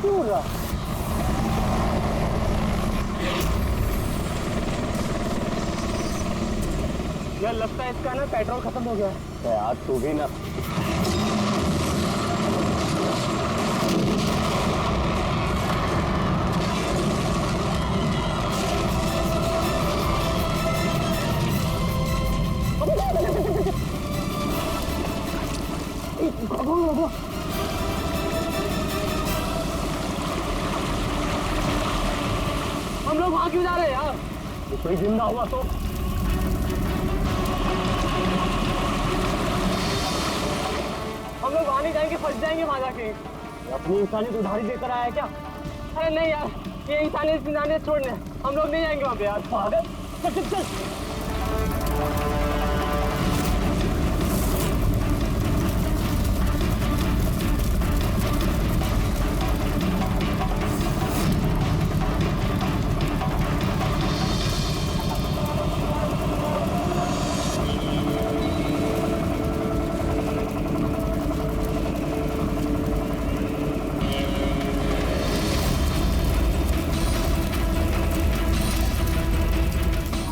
क्यों उड़ रहा? यार लगता है इसका ना पेट्रोल खत्म हो गया है। यार तू भी ना। हम लोग वहां क्यों जा रहे हैं यार? कोई जिंदा हुआ तो? हम लोग वहां नहीं जाएंगे, फंस जाएंगे वहां जाके। अपनी इंसानियत उधारी देकर आया है क्या? अरे नहीं यार, ये इंसानियत छोड़ने हम लोग नहीं जाएंगे वहां पे यार। पागल, चल चल चल।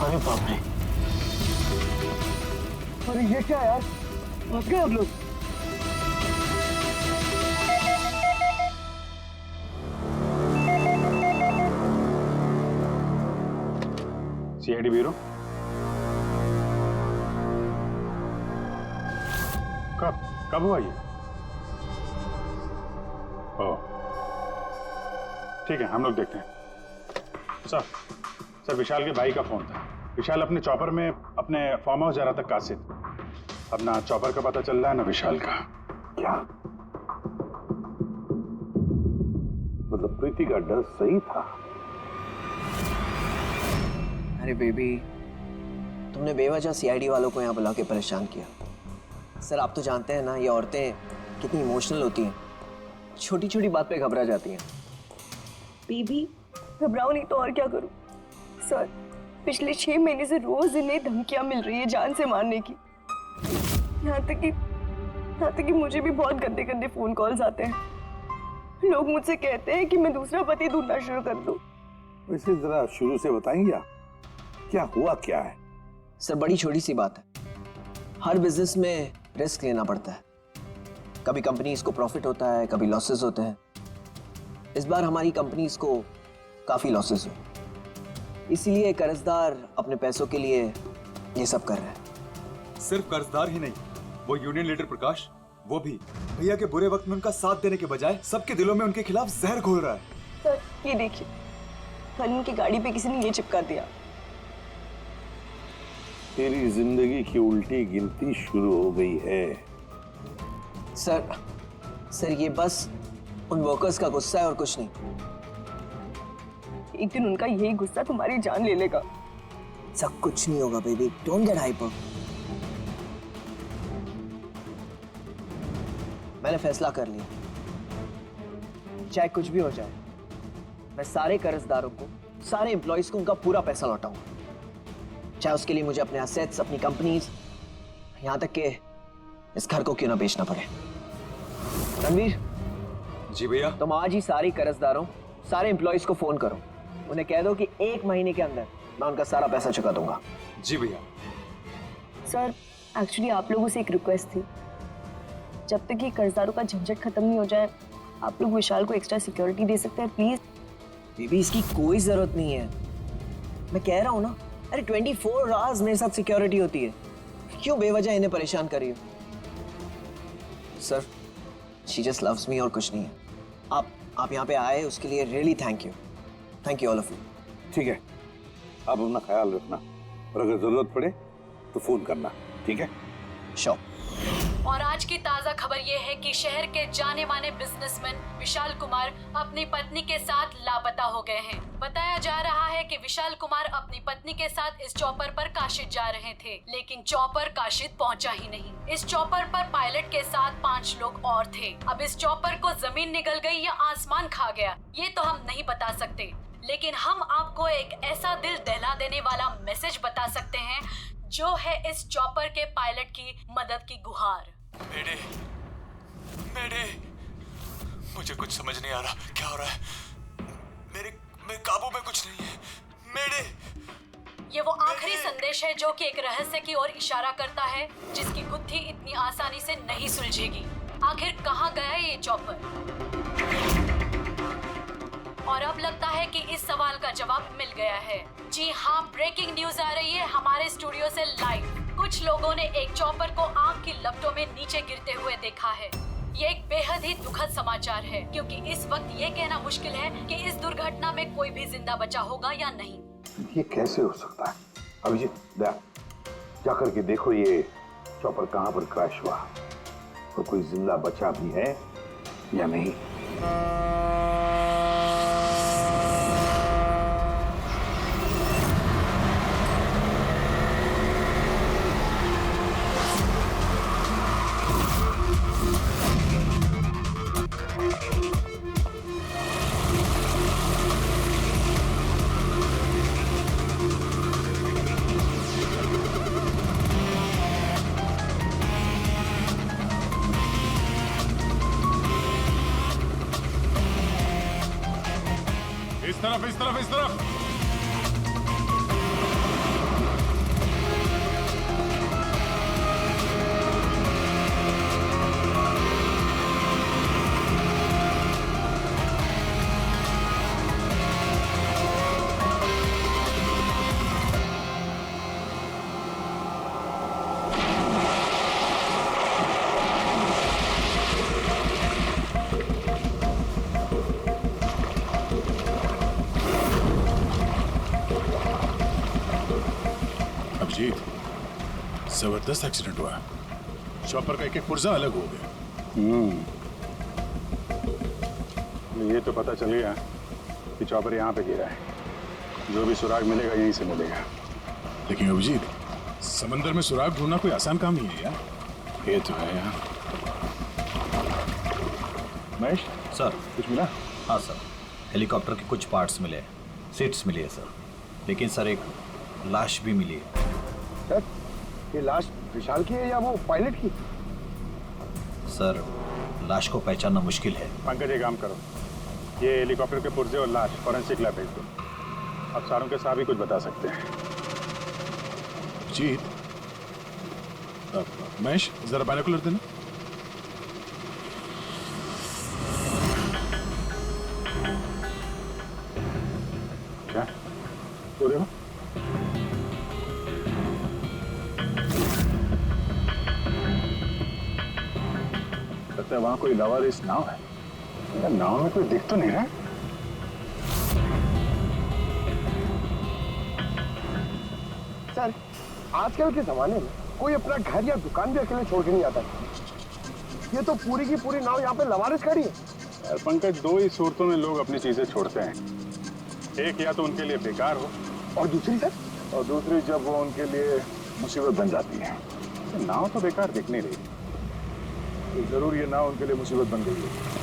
अरे बाप रे, अरे ये क्या यार, फंस गए हम लोग। सीआईडी ब्यूरो कब हुआ ये? ओह ठीक है, हम लोग देखते हैं। सर विशाल के भाई का फोन था। विशाल अपने चॉपर में अपने फार्म हाउस जा रहा था कासिद। अब ना चॉपर का पता चल रहा है ना विशाल का। क्या मतलब प्रीति का डर सही था? अरे बेबी, तुमने बेवजह सीआईडी वालों को यहाँ बुला के परेशान किया। सर आप तो जानते हैं ना, ये औरतें कितनी इमोशनल होती हैं, छोटी छोटी बात पे घबरा जाती हैं। बेबी घबराओ नहीं तो और क्या करूं? सर पिछले 6 महीने से रोज इन्हें धमकियां मिल रही है जान से मारने की। यहाँ तक कि मुझे भी बहुत गंदे गंदे फोन कॉल्स आते हैं। लोग मुझसे कहते हैं कि मैं दूसरा पति ढूंढना शुरू कर दूं। वैसे जरा शुरू से बताएंगे क्या हुआ क्या है? सर बड़ी छोटी सी बात है, हर बिजनेस में रिस्क लेना पड़ता है। कभी कंपनीज को प्रॉफिट होता है, कभी लॉसेस होते हैं। इस बार हमारी कंपनीज को काफी लॉसेस हुए, इसीलिए कर्जदार अपने पैसों के लिए ये सब कर रहे हैं। सिर्फ कर्जदार ही नहीं, वो यूनियन लीडर प्रकाश, वो भी भैया के बुरे वक्त में उनका साथ देने के बजाय सबके दिलों में उनके खिलाफ जहर घोल रहा है। सर ये देखिए, कल उनकी गाड़ी पे किसी ने ये चिपका दिया। तेरी जिंदगी की उल्टी गिनती शुरू हो गई है। सर ये बस उन वर्कर्स का गुस्सा है और कुछ नहीं। एक दिन उनका यही गुस्सा तुम्हारी जान ले लेगा। सब कुछ नहीं होगा बेबी, डोंट गेट हाइपर। मैंने फैसला कर लिया, चाहे कुछ भी हो जाए, मैं सारे कर्जदारों को, सारे एम्प्लॉइज को उनका पूरा पैसा लौटाऊंगा, चाहे उसके लिए मुझे अपने असेट्स, अपनी कंपनीज, यहां तक कि इस घर को क्यों ना बेचना पड़े। रणवीर जी भैया। तुम आज ही सारे कर्जदारों, सारे एम्प्लॉइज को फोन करो, उन्हें कह दो कि 1 महीने के अंदर मैं उनका सारा पैसा चुका दूंगा। जी भैया। सर एक्चुअली आप लोगों से एक रिक्वेस्ट थी, जब तक ये कर्जदारों का झंझट खत्म नहीं हो जाए, आप लोग विशाल को एक्स्ट्रा सिक्योरिटी दे सकते हैं प्लीज। बेबी इसकी कोई जरूरत नहीं है, मैं कह रहा हूं ना। अरे 24 आवर्स मेरे साथ सिक्योरिटी होती है, क्यों बेवजह इन्हें परेशान कर रही हो? Sir she just loves me और कुछ नहीं है। आप यहाँ पे आए उसके लिए really thank you all of you. ठीक है, आप अपना ख्याल रखना और अगर जरूरत पड़े तो फोन करना, ठीक है? श्योर। और आज की ताजा खबर ये है कि शहर के जाने माने बिजनेसमैन विशाल कुमार अपनी पत्नी के साथ लापता हो गए हैं। बताया जा रहा है कि विशाल कुमार अपनी पत्नी के साथ इस चॉपर पर काशिद जा रहे थे, लेकिन चॉपर काशिद पहुंचा ही नहीं। इस चॉपर पर पायलट के साथ 5 लोग और थे। अब इस चॉपर को जमीन निगल गई या आसमान खा गया, ये तो हम नहीं बता सकते, लेकिन हम आपको एक ऐसा दिल दहला देने वाला मैसेज बता सकते हैं, जो है इस चॉपर के पायलट की मदद की गुहार। मेरे मुझे कुछ समझ नहीं आ रहा क्या हो रहा है। मेरे काबू में कुछ नहीं है। मेरे ये वो आखिरी संदेश है जो कि एक रहस्य की ओर इशारा करता है, जिसकी गुत्थी इतनी आसानी से नहीं सुलझेगी। आखिर कहाँ गया ये चॉपर? और अब लगता है कि इस सवाल का जवाब मिल गया है। जी हाँ, ब्रेकिंग न्यूज आ रही है हमारे स्टूडियो से लाइव। कुछ लोगों ने एक चॉपर को आग की लपटों में नीचे गिरते हुए देखा है। ये एक बेहद ही दुखद समाचार है, क्योंकि इस वक्त ये कहना मुश्किल है कि इस दुर्घटना में कोई भी जिंदा बचा होगा या नहीं। ये कैसे हो सकता है? अभिजीत, जा करके देखो ये चॉपर कहाँ पर क्रैश हुआ और कोई जिंदा बचा भी है या नहीं। इस तरफ। अभिजीत, जबरदस्त एक्सीडेंट हुआ। चॉपर का एक पुर्जा अलग हो गया। ये तो पता चल गया कि चॉपर यहाँ पे गिरा है। जो भी सुराग मिलेगा यहीं से मिलेगा। लेकिन अभिजीत, समंदर में सुराग ढूंढना कोई आसान काम नहीं है यार। ये तो है यार। महेश सर, कुछ मिला? हाँ सर, हेलीकॉप्टर के कुछ पार्ट्स मिले, सीट्स मिली है सर। लेकिन सर एक लाश भी मिली है। सर, ये लाश विशाल की है या वो पायलट की? सर, लाश को पहचानना मुश्किल है। पंकज, एक काम करो, ये हेलीकॉप्टर के पुर्जे और लाश फॉरेंसिक लैब भेज दो। अब सारों के साथ भी कुछ बता सकते हैं। जीत, महेश जरा बाइनोकुलर देना। क्या वो देखो, लगता है वहां कोई लवारिस नाव है। यार, नाव में कोई दिख तो नहीं रहा। सर, आजकल के जमाने में कोई अपना घर या दुकान भी अकेले छोड़ के नहीं आता। ये तो पूरी की पूरी नाव यहाँ पे लवारिस खड़ी है। यार पंकज, दो ही सूरतों में लोग अपनी चीजें छोड़ते हैं। एक या तो उनके लिए बेकार हो, और दूसरी सर, और दूसरी जब वो उनके लिए मुसीबत बन जाती है। नाव तो बेकार दिख नहीं रही, तो जरूर ये नाव उनके लिए मुसीबत बन गई है।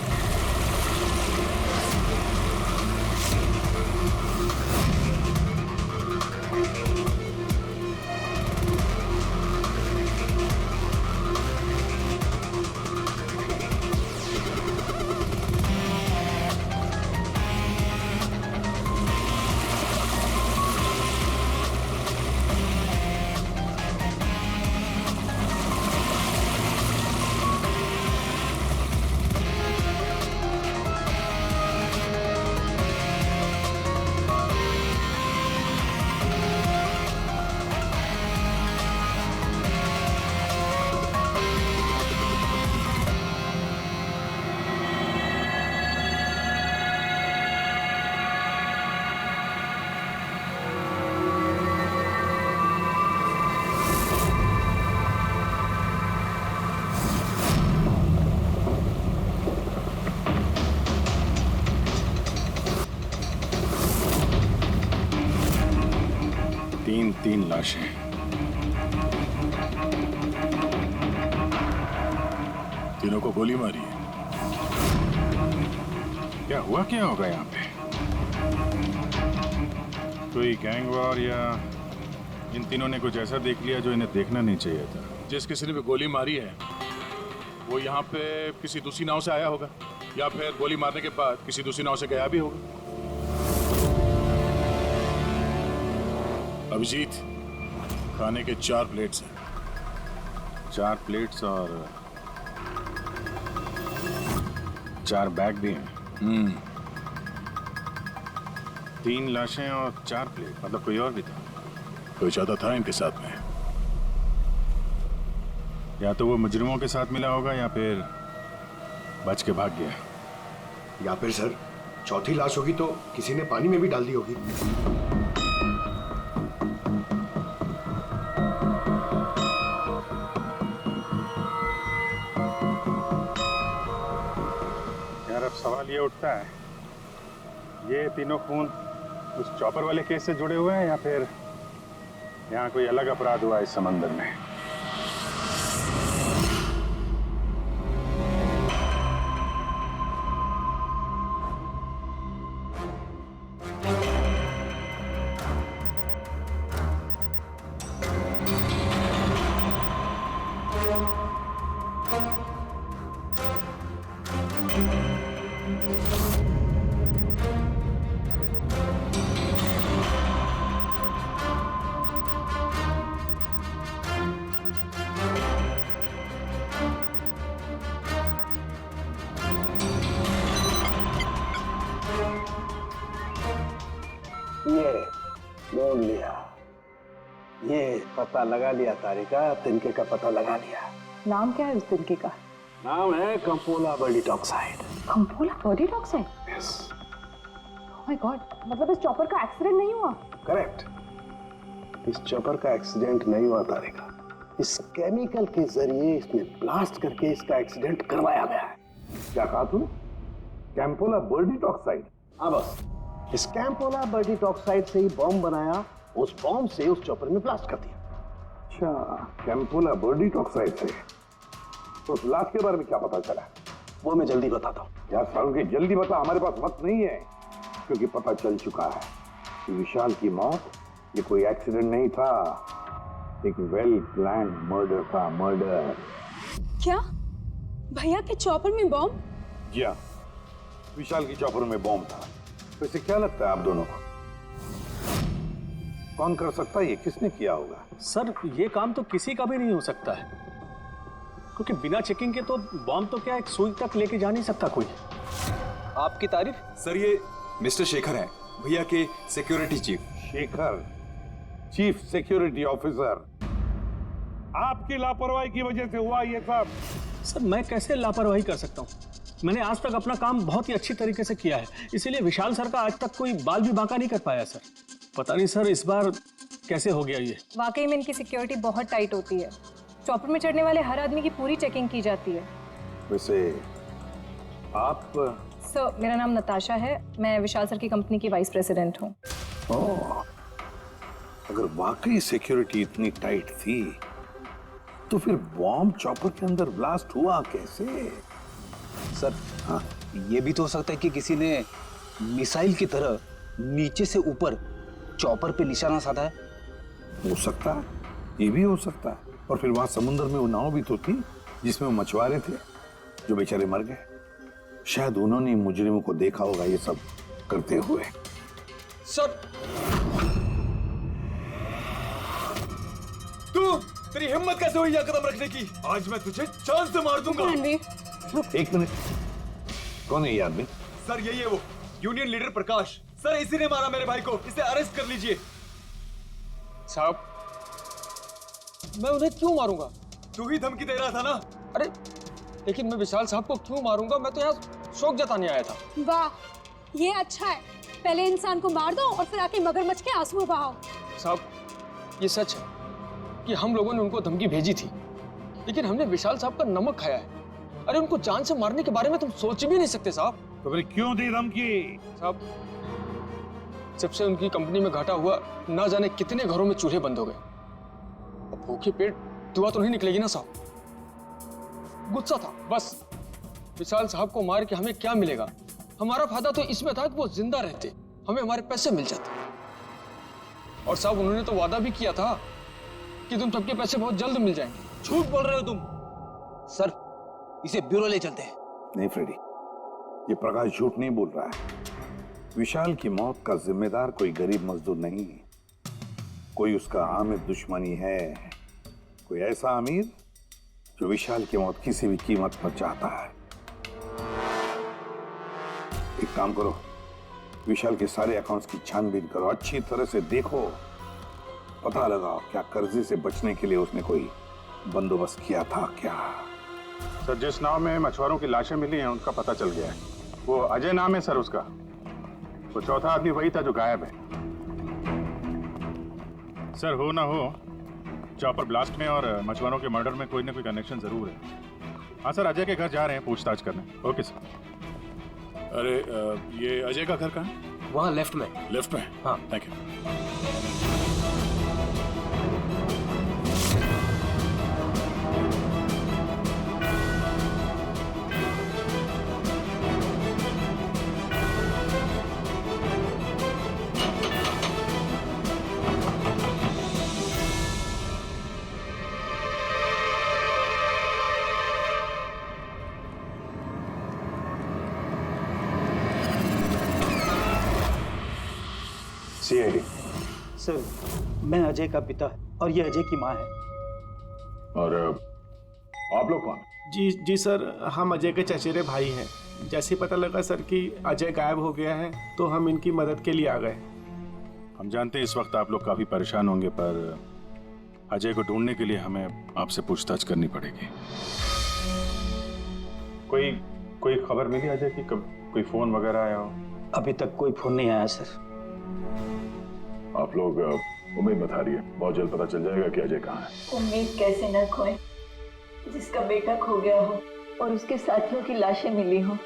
तीन लाशें। तीनों को गोली मारी है। क्या हुआ, क्या होगा यहाँ पे? कोई गैंग वॉर या इन तीनों ने कुछ ऐसा देख लिया जो इन्हें देखना नहीं चाहिए था। जिस किसी ने भी गोली मारी है वो यहाँ पे किसी दूसरी नाव से आया होगा। या फिर गोली मारने के बाद किसी दूसरी नाव से गया भी होगा। अभिजीत, खाने के 4 प्लेट्स हैं। 4 प्लेट्स और 4 बैग भी हैं। 3 लाशें और 4 प्लेट, मतलब कोई और भी था। कोई ज्यादा था इनके साथ में। या तो वो मुजरिमों के साथ मिला होगा या फिर बच के भाग गया। या फिर सर चौथी लाश होगी तो किसी ने पानी में भी डाल दी होगी। यार अब सवाल ये उठता है, ये तीनों खून उस चॉपर वाले केस से जुड़े हुए हैं या फिर यहाँ कोई अलग अपराध हुआ इस समंदर में। ये ढूंढ लिया, ये पता लगा लिया तारिका, तिनके का पता लगा लिया। नाम क्या है उस तिनके का? नाम है कंपोला बर्डिटॉक्साइड। कंपोला बर्डिटॉक्साइड? यस। ओह माय गॉड, मतलब इस चॉपर का एक्सीडेंट नहीं हुआ? करेक्ट, इस चॉपर का एक्सीडेंट नहीं हुआ तारिका। इस केमिकल के जरिए इसमें ब्लास्ट करके इसका एक्सीडेंट करवाया गया है। क्या कहा तूने? कैंपोला बर्डिटॉक्साइड? हाँ बस, इस कैंपोला बर्डिटॉक्साइड से ही बॉम्ब बनाया, उस बॉम्ब से उस चॉपर में ब्लास्ट कर दिया। अच्छा, कैंपोला बर्डिटॉक्साइड से। तो उस लाश के बारे में क्या पता चला? वो मैं जल्दी बताता हूँ। यार सारुण के जल्दी बता, हमारे पास वक्त नहीं है, क्योंकि पता चल चुका है कि विशाल की मौत ये कोई एक्सीडेंट नहीं था, एक वेल प्लान मर्डर था। मर्डर। क्या भैया के चॉपर में बॉम्ब? जी हाँ, विशाल की चॉपर में बॉम्ब था। वैसे क्या लगता है आप दोनों को, कौन कर सकता है ये? किसने किया होगा? सर ये काम तो किसी का भी नहीं हो सकता है, क्योंकि बिना चेकिंग के तो बॉम्ब तो क्या एक सुई तक लेके जा नहीं सकता कोई। आपकी तारीफ? सर ये मिस्टर शेखर हैं, भैया के security chief. Shekhar, chief security officer. आपकी लापरवाही की वजह से हुआ ये सब। सर मैं कैसे लापरवाही कर सकता हूँ? मैंने आज तक अपना काम बहुत ही अच्छी तरीके से किया है, इसीलिए विशाल सर का आज तक कोई बाल भी बांका नहीं कर पाया सर। पता नहीं सर इस बार कैसे हो गया ये। वाकई में इनकी सिक्योरिटी बहुत टाइट होती है। चॉपर में चढ़ने वाले हर आदमी की पूरी चेकिंग की जाती है। वैसे आप? सर मेरा नाम नताशा है, मैं विशाल सर की कंपनी की वाइस प्रेसिडेंट हूँ। अगर वाकई सिक्योरिटी इतनी टाइट थी तो फिर बॉम्ब चॉपर के अंदर ब्लास्ट हुआ कैसे? सर हाँ, ये भी तो हो सकता है कि किसी ने मिसाइल की तरह नीचे से ऊपर चॉपर पे निशाना साधा है। हो सकता है, ये भी हो सकता है। और फिर वहां समुद्र में वो नाव भी तो थी जिसमें वो मछुआरे थे जो बेचारे मर गए। शायद उन्होंने मुजरिमों को देखा होगा ये सब करते हुए। सर तेरी हिम्मत कैसे हुई यह कदम रखने की? आज मैं तुझे जान से मार दूंगा। एक मिनट, कौन है ये आदमी? सर यही है वो यूनियन लीडर प्रकाश। सर इसी ने मारा मेरे भाई को, इसे अरेस्ट कर लीजिए। साहब मैं उन्हें क्यों मारूंगा? तू ही धमकी दे रहा था ना? अरे लेकिन मैं विशाल साहब को क्यों मारूंगा? मैं तो यहाँ शोक जताने आया था। वाह ये अच्छा है, पहले इंसान को मार दो और फिर आके मगरमच्छ के आंसू बहाओ। साहब ये सच है कि हम लोगों ने उनको धमकी भेजी थी, लेकिन हमने विशाल साहब का नमक खाया है। अरे उनको जान से मारने के बारे में तुम सोच भी नहीं सकते साहब। तो फिर क्यों दी धमकी? साहब जब से उनकी कंपनी में घाटा हुआ, ना जाने कितने घरों में चूल्हे बंद हो गए। अब भूखे पेट दुआ तो नहीं निकलेगी ना साहब। गुस्सा था बस। विशाल साहब को मार के हमें क्या मिलेगा? हमारा फायदा तो इसमें था कि वो जिंदा रहते, हमें हमारे पैसे मिल जाते। और साहब उन्होंने तो वादा भी किया था कि तुम सबके पैसे बहुत जल्द मिल जाएंगे। झूठ बोल रहे हो तुम। सर इसे ब्यूरो ले चलते हैं। नहीं फ्रेडी, ये प्रकाश झूठ नहीं बोल रहा है। विशाल की मौत का जिम्मेदार कोई गरीब मजदूर नहीं, कोई उसका आमिर दुश्मनी है, कोई ऐसा अमीर जो विशाल की मौत किसी भी कीमत पर चाहता है। एक काम करो, विशाल के सारे अकाउंट्स की छानबीन करो, अच्छी तरह से देखो, पता लगाओ क्या कर्जे से बचने के लिए उसने कोई बंदोबस्त किया था क्या। सर, जिस नाव में मछुआरों की लाशें मिली हैं उनका पता चल गया है। वो अजय नाम है सर उसका। वो चौथा आदमी वही था जो गायब है। सर, हो ना हो चॉपर ब्लास्ट में और मछुआरों के मर्डर में कोई ना कोई कनेक्शन जरूर है। हाँ सर, अजय के घर जा रहे हैं पूछताछ करने। Okay sir. अरे ये अजय का घर कहाँ है? वहाँ लेफ्ट में। लेफ्ट में? हाँ, थैंक यू। सीआईडी। सर, मैं अजय का पिता और ये अजय की माँ है। और आप लोग कौन? जी सर, हम अजय के चचेरे भाई हैं। जैसे पता लगा सर कि अजय गायब हो गया है तो हम इनकी मदद के लिए आ गए। हम जानते हैं इस वक्त आप लोग काफी परेशान होंगे, पर अजय को ढूंढने के लिए हमें आपसे पूछताछ करनी पड़ेगी। कोई खबर मिली अजय की? कब कोई फोन वगैरह आया हो? अभी तक कोई फोन नहीं आया सर। आप लोग उम्मीद मत हारिए, बहुत जल्द पता चल जाएगा कि अजय कहाँ है। उम्मीद कैसे न खोए, जिसका बेटा खो गया हो और उसके साथियों की लाशें मिली हो,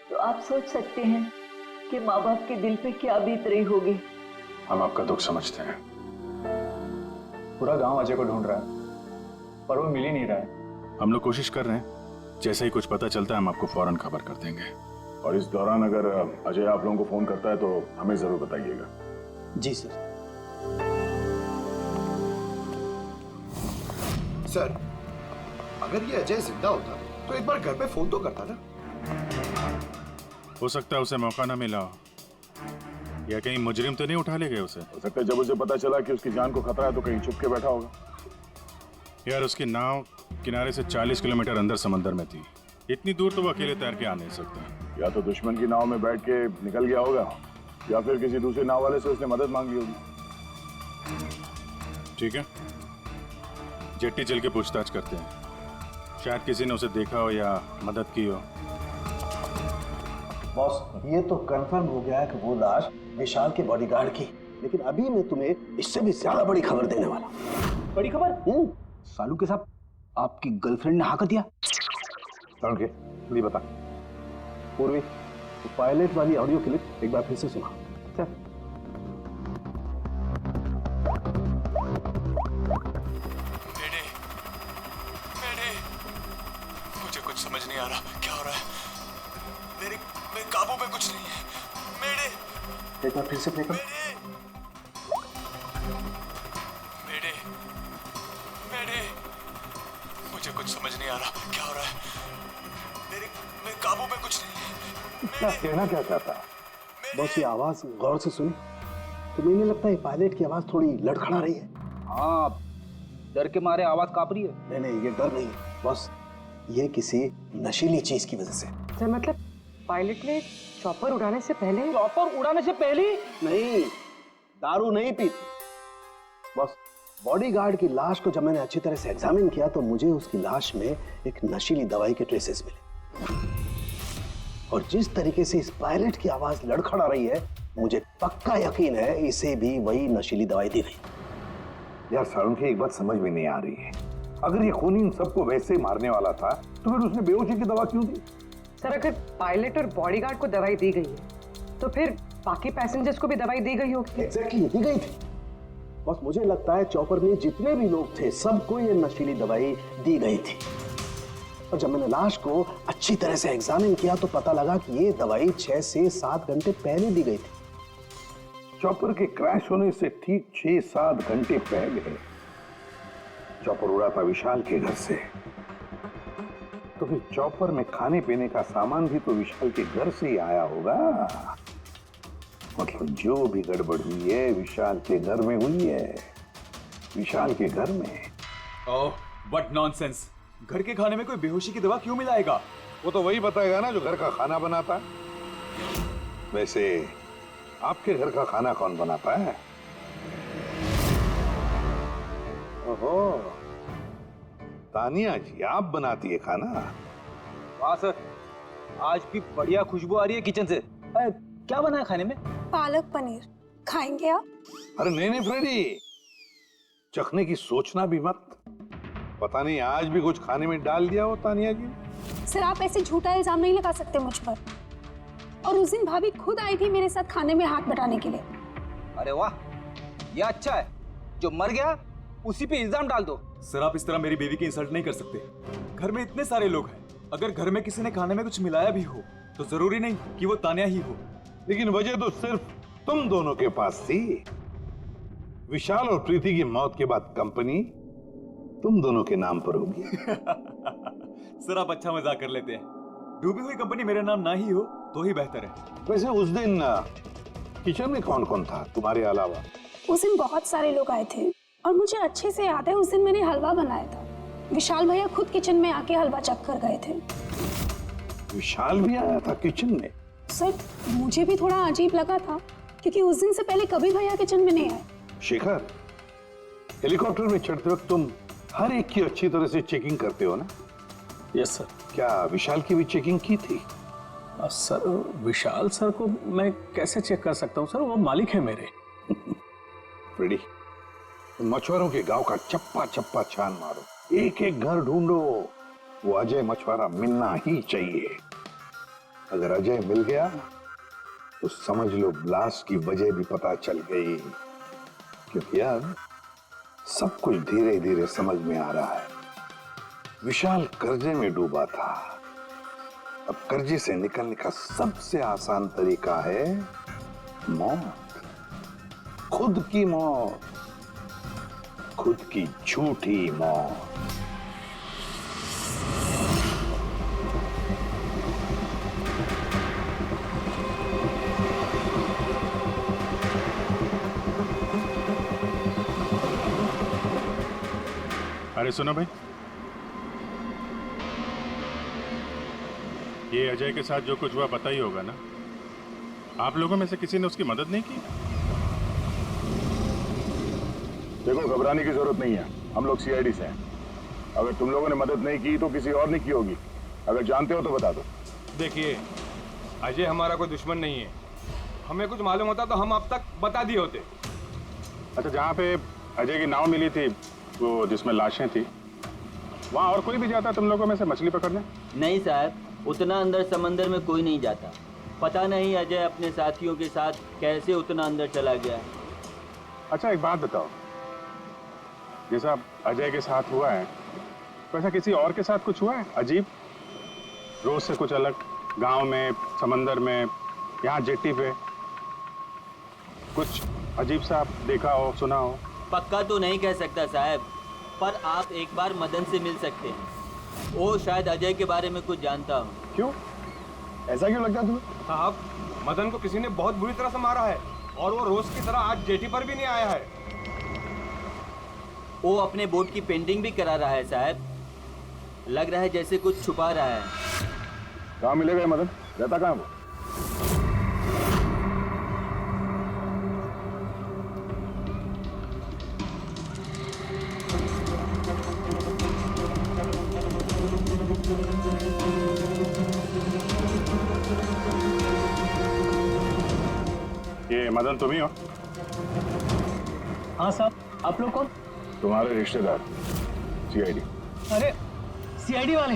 तो आप सोच सकते हैं कि माँ बाप के दिल पे क्या बीत रही होगी। हम आपका दुख समझते हैं। पूरा गांव अजय को ढूंढ रहा है पर वो मिल ही नहीं रहा है। हम लोग कोशिश कर रहे हैं, जैसे ही कुछ पता चलता है हम आपको फौरन खबर कर देंगे। और इस दौरान अगर अजय आप लोगों को फोन करता है तो हमें जरूर बताइएगा। जी सर। सर, अगर ये अजय जिंदा होता तो एक बार घर पे फोन तो करता ना। हो सकता है उसे मौका ना मिला हो, या कहीं मुजरिम तो नहीं उठा ले गए उसे। हो सकता है जब उसे पता चला कि उसकी जान को खतरा है तो कहीं छुप के बैठा होगा। यार, उसकी नाव किनारे से 40 किलोमीटर अंदर समंदर में थी। इतनी दूर तो वो अकेले तैर के आ नहीं सकता। या तो दुश्मन की नाव में बैठ के निकल गया होगा, या फिर किसी दूसरे नाव वाले से उसने मदद मांगी होगी। ठीक है, जेट्टी चल के पूछताछ करते हैं। शायद किसी ने उसे देखा हो या मदद की हो। बॉस, ये तो कंफर्म हो गया कि वो लाश विशाल के बॉडीगार्ड की, लेकिन अभी मैं तुम्हें इससे भी ज्यादा बड़ी खबर देने वाला हूं। बड़ी खबर? सालू के साथ आपकी गर्लफ्रेंड ने हाँ कर दिया? के नहीं बता। पूर्वी, तो पायलट वाली ऑडियो क्लिप एक बार फिर से सुना। चल। मुझे कुछ समझ नहीं आ रहा क्या हो रहा है। मेरे काबू में कुछ नहीं है। मेरे एक बार फिर से प्ले कर। मुझे कुछ समझ नहीं आ रहा क्या हो रहा है। मेरे काबू में कुछ नहीं है। इतना कहना क्या चाहता है? बस ये आवाज गौर से सुनी तो मैंने लगता है पायलट की आवाज थोड़ी लड़खड़ा रही है। हाँ, डर के मारे आवाज कांप रही है। नहीं, ये डर नहीं है, बस ये किसी नशीली चीज की वजह से। सर, मतलब पायलट ने चॉपर उड़ाने से पहले? चॉपर उड़ाने से पहले? नहीं, दारू नहीं पीती। बस बॉडीगार्ड की लाश को जब मैंने अच्छी तरह से एग्जामिन किया तो मुझे उसकी लाश में एक नशीली दवाई के ट्रेसेस मिले, और जिस तरीके से इस पायलट की आवाज लड़खड़ा रही है, मुझे पक्का यकीन है इसे भी वही नशीली दवाई दी गई। यार सारुण की एक बात समझ में नहीं आ रही है, अगर ये खूनी इन सबको वैसे मारने वाला था तो फिर उसने बेहोशी की दवा क्यों दी? सर, अगर पायलट और बॉडीगार्ड को दवाई दी गई है तो फिर बाकी पैसेंजर्स को भी दवाई दी गई होगी। एग्जैक्टली, दी गई थी। बस मुझे लगता है चॉपर में जितने भी लोग थे सबको ये नशीली दवाई दी गई थी, और जब मैंने लाश को अच्छी तरह से एग्जामिन किया तो पता लगा कि ये दवाई 6 से 7 घंटे पहले दी गई थी। चॉपर के क्रैश होने से ठीक 6-7 घंटे पहले चॉपर उड़ा था विशाल के घर से, तो फिर चॉपर में खाने पीने का सामान भी तो विशाल के घर से ही आया होगा। मतलब जो भी गड़बड़ हुई है विशाल के घर में हुई है, विशाल के घर में। ओह, व्हाट नॉनसेंस। घर के खाने में कोई बेहोशी की दवा क्यों मिलाएगा? वो तो वही बताएगा ना जो घर का खाना बनाता है। वैसे आपके घर का खाना कौन बनाता है? ओहो, तानिया जी आप बनाती है खाना? वाह सर, आज भी बढ़िया खुशबू आ रही है किचन से। क्या बना है खाने में? पालक पनीर खाएंगे आप? अरे नहीं फ्रेडी, चखने की सोचना भी मत। पता नहीं आज भी कुछ खाने में डाल दिया हो तानिया जी। सर आप ऐसे झूठा इल्जाम नहीं लगा सकते मुझ पर। और उस दिन भाभी खुद आई थी मेरे साथ खाने में हाथ बटाने के लिए। अरे वाह, ये अच्छा है, जो मर गया उसी पे इल्जाम डाल दो। सर आप इस तरह मेरी बीवी की इंसल्ट नहीं कर सकते। घर में इतने सारे लोग हैं, अगर घर में किसी ने खाने में कुछ मिलाया भी हो तो जरूरी नहीं कि वो तानिया ही हो। लेकिन वजह तो सिर्फ तुम दोनों के पास थी। विशाल और प्रीति की मौत के बाद कंपनी तुम दोनों के नाम पर होगी। सर आप अच्छा मजाक कर लेते हैं। डूबी हुई कंपनी मेरे नाम ना ही हो तो ही बेहतर है। वैसे उस दिन किचन में कौन कौन था तुम्हारे अलावा? उस दिन बहुत सारे लोग आए थे और मुझे अच्छे से याद है उस दिन मैंने हलवा बनाया था। विशाल भैया खुद किचन में आके हलवा चख कर गए थे। विशाल भी आया था किचन में? सर मुझे भी थोड़ा अजीब लगा था क्योंकि उस दिन से पहले कभी भैया किचन में नहीं आए। शेखर, हेलीकॉप्टर में चढ़ते वक्त तुम हर एक की अच्छी तरह से चेकिंग करते हो ना? Yes sir. क्या विशाल की भी चेकिंग की थी? सर विशाल सर को मैं कैसे चेक कर सकता हूँ सर, वो मालिक है मेरे। फ्रेडी, मछुआरों के गांव का चप्पा चप्पा छान मारो, एक एक घर ढूंढो। वो अजय मछुआरा मिलना ही चाहिए। अगर अजय मिल गया तो समझ लो ब्लास्ट की वजह भी पता चल गई। क्योंकि अब सब कुछ धीरे धीरे समझ में आ रहा है। विशाल कर्जे में डूबा था, अब कर्जे से निकलने का सबसे आसान तरीका है मौत। खुद की मौत, खुद की झूठी मौत। अरे सुनो भाई, ये अजय के साथ जो कुछ हुआ पता ही होगा ना। आप लोगों में से किसी ने उसकी मदद नहीं की? देखो घबराने की जरूरत नहीं है, हम लोग सीआईडी से हैं। अगर तुम लोगों ने मदद नहीं की तो किसी और ने की होगी। अगर जानते हो तो बता दो। देखिए, अजय हमारा कोई दुश्मन नहीं है। हमें कुछ मालूम होता तो हम अब तक बता दिए होते। अच्छा, जहाँ पे अजय की नाव मिली थी, वो जिसमें लाशें थी, वहाँ और कोई भी जाता तुम लोगों में से मछली पकड़ने? नहीं साहब, उतना अंदर समंदर में कोई नहीं जाता। पता नहीं अजय अपने साथियों के साथ कैसे उतना अंदर चला गया। अच्छा एक बात बताओ, जैसा अजय के साथ हुआ है वैसा किसी और के साथ कुछ हुआ है अजीब, रोज से कुछ अलग? गांव में, समंदर में, यहाँ जेट्टी पे कुछ अजीब सा देखा हो, सुना हो? पक्का तो नहीं कह सकता साहब, पर आप एक बार मदन से मिल सकते हैं। वो शायद अजय के बारे में कुछ जानता हो। क्यों? ऐसा क्यों लगता तुम्हें? साहब, मदन को किसी ने बहुत बुरी तरह से मारा है और वो रोज की तरह आज जेटी पर भी नहीं आया है। वो अपने बोट की पेंटिंग भी करा रहा है साहब। लग रहा है जैसे कुछ छुपा रहा है। कहाँ मिलेगा मदन? रहता कहाँ वो? ये मदन तुम ही हो? हाँ साहब, आप लोग कौन? तुम्हारे रिश्तेदार, सीआईडी। अरे सीआईडी वाले?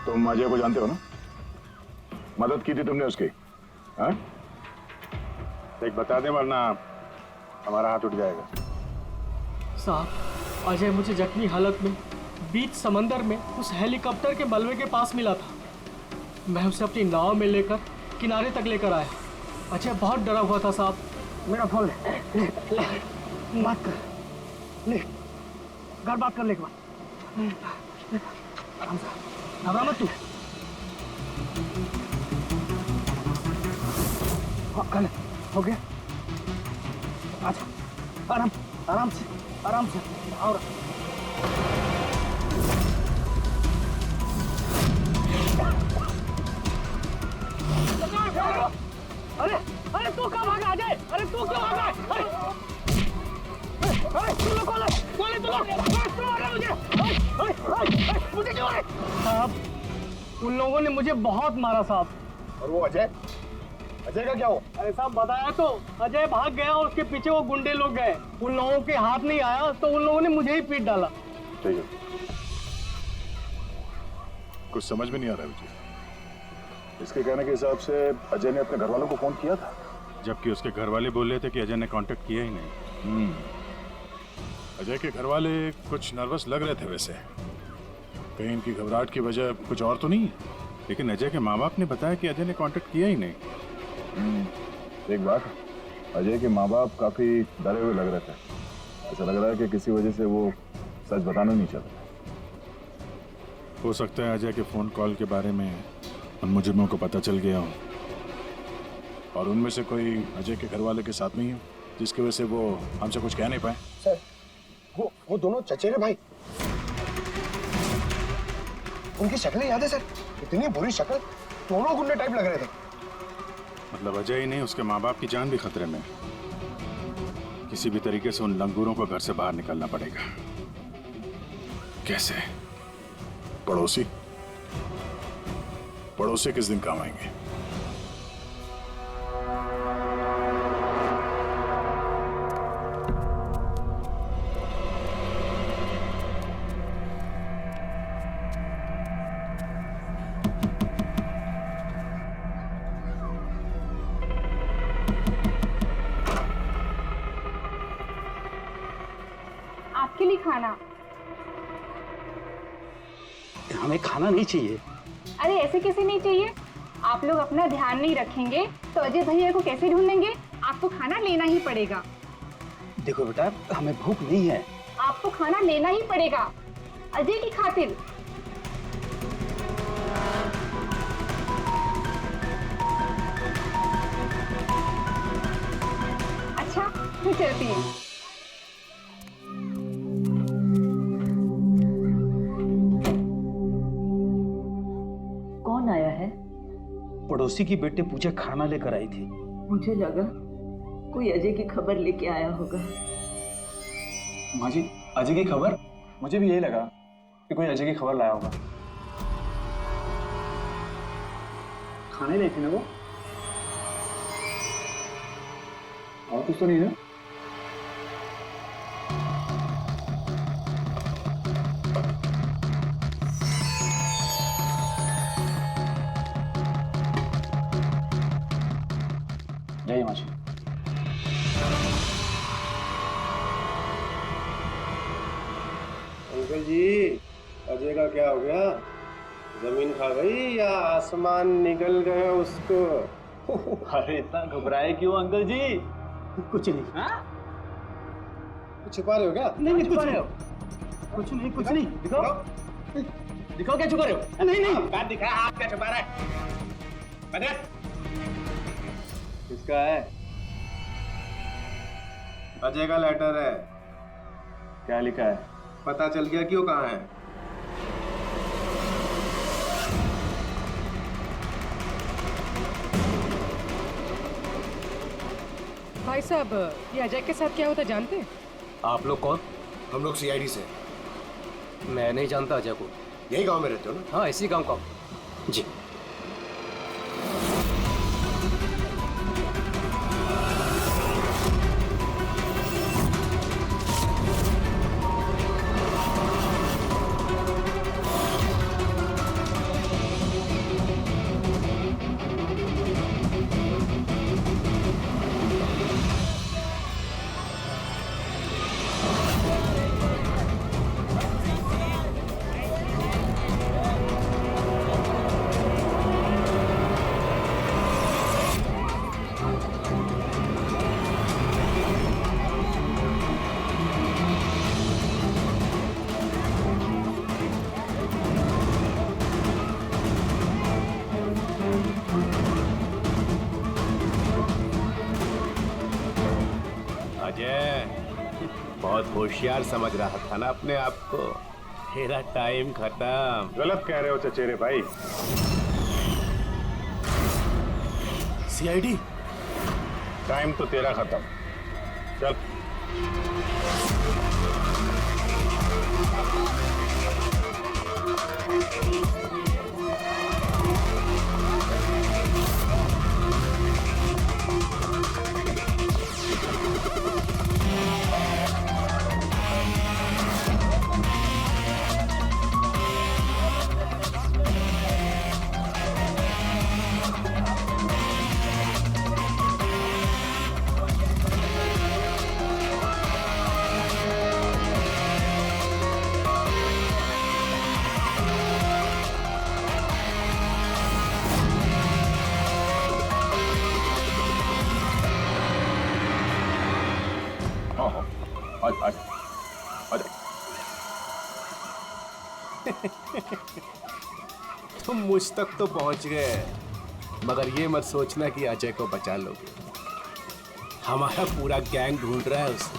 तुम अजय को जानते हो ना? मदद की थी तुमने उसकी, हाँ? एक बता दे वरना हमारा हाथ उठ जाएगा। साहब, अजय मुझे जख्मी हालत में बीच समंदर में उस हेलीकॉप्टर के मलबे के पास मिला था। मैं उसे अपनी नाव में लेकर किनारे तक लेकर आया। अजय बहुत डरा हुआ था साहब। मेरा फोन ले, बात कर ले, घर बात कर ले एक बार। घबरा मत तू। हाँ कल हो गया। अच्छा आराम आराम से और अरे अरे तू कहाँ भागा अजय? अरे तू क्यों भागा? अरे तू लोग कौन है? तू लोग मारा मुझे क्यों है? साहब उन लोगों ने मुझे बहुत मारा साहब। और वो अजय का क्या हुआ? अरे साहब बताया तो, अजय भाग गया और उसके पीछे वो गुंडे लोग गए। उन लोगों के हाथ नहीं आया तो उन लोगों ने मुझे ही पीट डाला। ठीक है, कुछ समझ में नहीं आ रहा मुझे। इसके कहने के हिसाब से अजय ने अपने घर वालों को फोन किया था, जबकि उसके घर वाले बोल रहे थे कि अजय ने कांटेक्ट किया ही नहीं। अजय के घर वाले कुछ नर्वस लग रहे थे वैसे, कहीं इनकी घबराहट की वजह कुछ और तो नहीं है। लेकिन अजय के माँ बाप ने बताया कि अजय ने कांटेक्ट किया ही नहीं। एक बात, अजय के माँ बाप काफी डरे हुए लग रहे थे। ऐसा लग रहा है कि किसी वजह से वो सच बताना नहीं चाहते। हो सकता है अजय के फोन कॉल के बारे में उन मुजरिमों को पता चल गया हो और उनमें से कोई अजय के घर वाले के साथ नहीं है, जिसकी वजह से वो हमसे कुछ कह नहीं पाए। सर वो दोनों चचेरे भाई, उनकी शक्लें याद है सर? इतनी बुरी शक्ल, दोनों गुंडे टाइप लग रहे थे। मतलब अजय ही नहीं, उसके माँ बाप की जान भी खतरे में। किसी भी तरीके से उन लंगूरों को घर से बाहर निकलना पड़ेगा। कैसे? पड़ोसी किस दिन काम आएंगे? आपके लिए खाना। हमें खाना नहीं चाहिए। अरे ऐसे कैसे नहीं चाहिए? आप लोग अपना ध्यान नहीं रखेंगे तो अजय भैया को कैसे ढूंढेंगे? आपको खाना लेना ही पड़ेगा। देखो बेटा, हमें भूख नहीं है। आपको खाना लेना ही पड़ेगा अजय की खातिर। अच्छा मैं चलती हूँ। कौन आया है? पड़ोसी की बेटे पूजा खाना लेकर आई थी। मुझे लगा कोई अजय की खबर लेके आया होगा। माँ जी, अजय की खबर? मुझे भी यही लगा कि कोई अजय की खबर लाया होगा। खाने ले थी ना वो? और कुछ तो नहीं है? जय माँ जी। अंकल जी, अजय का क्या हो गया? जमीन खा गई या आसमान निकल गया उसको? अरे इतना घबराए क्यों अंकल जी? कुछ नहीं। कुछ छुपा रहे हो क्या? नहीं नहीं, छुपा रहे हो? कुछ नहीं। दिखाओ क्या छुपा रहे हो? नहीं बात दिखा, आप क्या छुपा रहे हैं? किसका है? अजय का लेटर है। क्या लिखा है? पता चल गया कि वो कहाँ है। भाई साहब, ये अजय के साथ क्या होता जानते हैं? आप लोग कौन? हम लोग सीआईडी से। मैं नहीं जानता अजय को। यही गांव में रहते हो ना? हाँ, इसी गांव का। जी। बहुत होशियार समझ रहा था ना अपने आप को। मेरा टाइम खत्म। गलत कह रहे हो चचेरे भाई। सीआईडी, टाइम तो तेरा खत्म। चल। तुम मुझ तक तो पहुंच गए, मगर ये मत सोचना कि अजय को बचा लोगे। हमारा पूरा गैंग ढूंढ रहा है उसे।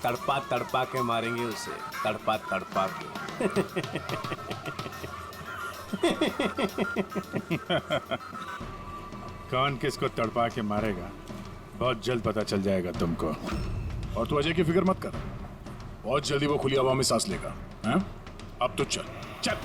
तड़पा तड़पा के मारेंगे उसे, तड़पा तड़पा के। कौन किसको तड़पा के मारेगा बहुत जल्द पता चल जाएगा तुमको। और तू अजय की फिक्र मत कर, बहुत जल्दी वो खुली हवा में सांस लेगा। हैं? अब तो चल चल।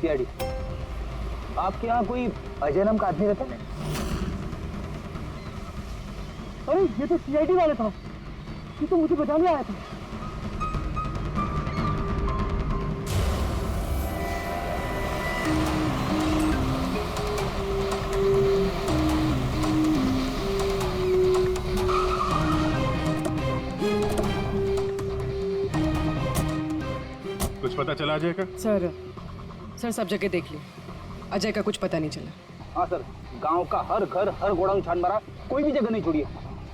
सीआईडी, आपके यहाँ कोई अजय नाम का आदमी रहता है? अरे ये तो सीआईडी वाला था, ये तो मुझे बचाने आया था। कुछ पता चला अजय का? सर सब जगह देख ली, अजय का कुछ पता नहीं चला। हाँ सर, गांव का हर घर हर गोडाउन छान मारा, कोई भी जगह नहीं छोड़ी है,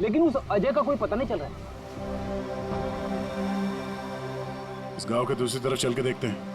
लेकिन उस अजय का कोई पता नहीं चल रहा है। इस गांव के दूसरी तरफ चल के देखते हैं।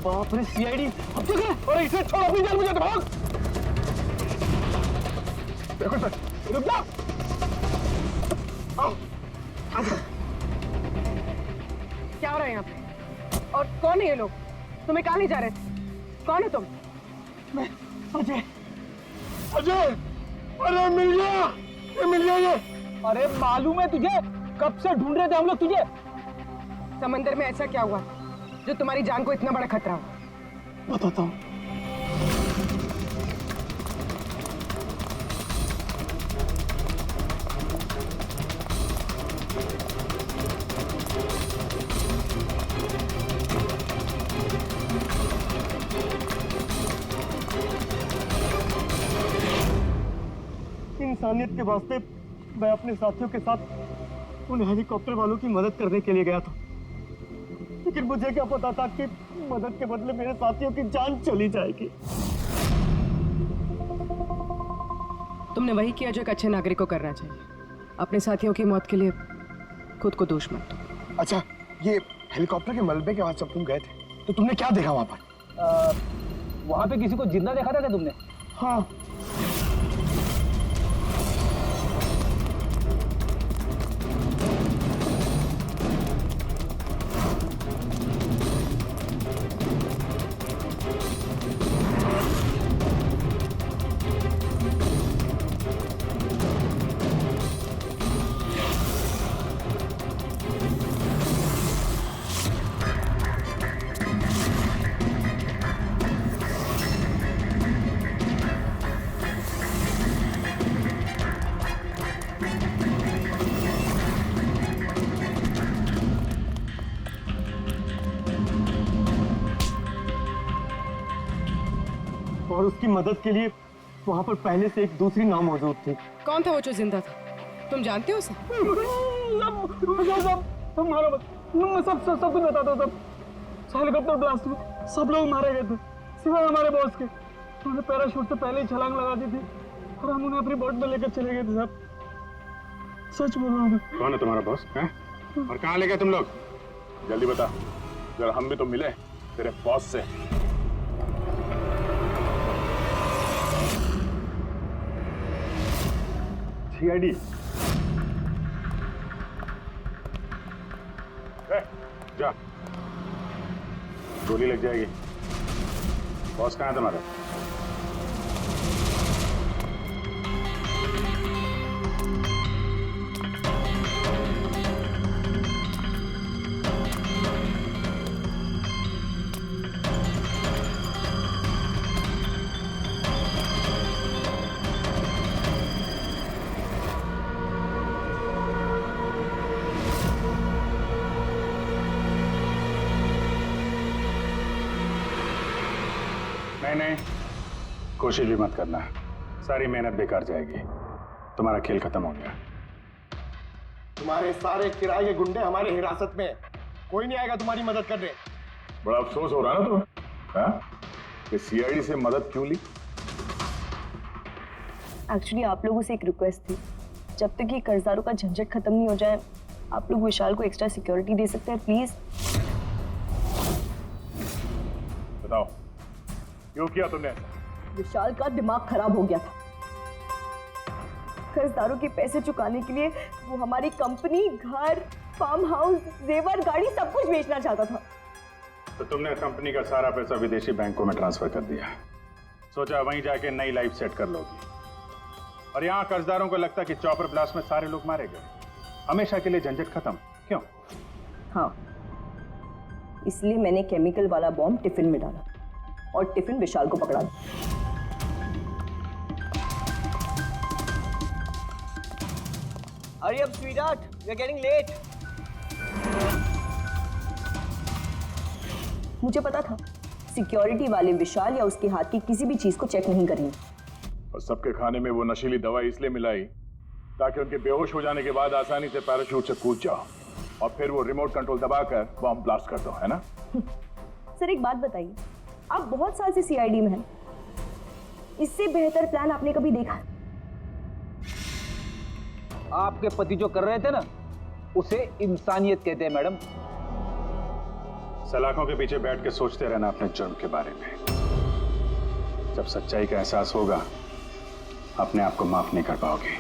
बाप रे सीआईडी, अब तो क्या? अरे इसे छोड़, अपनी जान मुझे भाग। देखो सर, रुक जा। आओ, आजा। रहा है यहाँ पे? और कौन है ये लोग? तुम्हें कहाँ ले जा रहे थे? कौन है तुम? मैं अजय। अजय, अरे मिल गया, मिल गया ये। अरे मालूम है तुझे, कब से ढूंढ रहे थे हम लोग तुझे। समंदर में ऐसा क्या हुआ जो तुम्हारी जान को इतना बड़ा खतरा हो? बताता हूँ। इंसानियत के वास्ते मैं अपने साथियों के साथ उन हेलीकॉप्टर वालों की मदद करने के लिए गया था, लेकिन मुझे क्या पता था कि मदद के बदले मेरे साथियों की जान चली जाएगी। तुमने वही किया जो एक अच्छे नागरिक को करना चाहिए। अपने साथियों की मौत के लिए खुद को दोष मत दो। अच्छा, ये हेलीकॉप्टर के मलबे के बाद जब तुम गए थे तो तुमने क्या देखा वहां पर? वहां पे किसी को जिंदा देखा था क्या तुमने? हाँ। और उसकी मदद के लिए वहां पर पहले से एक दूसरी नाव मौजूद थी। कौन था वो जो जिंदा था? तुम जानते हो उसे? सब कुछ बताता हूँ। सब हेलीकॉप्टर ब्लास्ट में सब लोग मारे गए थे सिवाय हमारे बॉस के। उन्होंने पैराशूट से पहले ही छलांग लगा दी थी और हम उन्हें अपनी बोट में लेकर चले गए थे। साहब सच बोल रहा हूँ। कौन है तुम्हारा बॉस है? और कहाँ ले गए तुम लोग? जल्दी बता, जरा हम भी तो मिले तेरे बॉस से। सीआईडी जा, गोली लग जाएगी। बॉस कहाँ है तुम्हारा? नहीं, कोशिश भी मत करना, सारी मेहनत बेकार जाएगी। तुम्हारा खेल खत्म हो गया। तुम्हारे सारे किराए के गुंडे हमारे हिरासत में, कोई नहीं आएगा तुम्हारी मदद करने। बड़ा अफसोस हो रहा ना तुम्हें, हाँ? कि सीआईडी से मदद क्यों ली? एक्चुअली आप लोगों से एक रिक्वेस्ट थी, जब तक ये कर्जदारों का झंझट खत्म नहीं हो जाए आप लोग विशाल को एक्स्ट्रा सिक्योरिटी दे सकते हैं प्लीज। बताओ क्यों किया तुमने? विशाल का दिमाग खराब हो गया था। कर्जदारों के पैसे चुकाने के लिए वो हमारी कंपनी, घर, फार्म हाउस, जेवर, गाड़ी सब कुछ बेचना चाहता था। तो तुमने कंपनी का सारा पैसा विदेशी बैंकों में ट्रांसफर कर दिया, सोचा वहीं जाके नई लाइफ सेट कर लोगी। और यहाँ कर्जदारों को लगता कि चॉपर ब्लास्ट में सारे लोग मारे गए, हमेशा के लिए झंझट खत्म। क्यों? हाँ, इसलिए मैंने केमिकल वाला बॉम्ब टिफिन में डाला और टिफिन विशाल को पकड़ा दिया। Hurry up, sweetheart. We're getting late. मुझे पता था सिक्योरिटी वाले विशाल या उसके हाथ की किसी भी चीज को चेक नहीं करेंगे। और सबके खाने में वो नशीली दवाई इसलिए मिलाई ताकि उनके बेहोश हो जाने के बाद आसानी से पैराशूट से कूद जाओ और फिर वो रिमोट कंट्रोल दबाकर बॉम्ब ब्लास्ट कर दो, है ना? सर एक बात बताइए, आप बहुत साल से सीआईडी में हैं, इससे बेहतर प्लान आपने कभी देखा? आपके पति जो कर रहे थे ना, उसे इंसानियत कहते हैं मैडम। सलाखों के पीछे बैठ के सोचते रहना अपने जुर्म के बारे में। जब सच्चाई का एहसास होगा अपने आप को माफ नहीं कर पाओगे।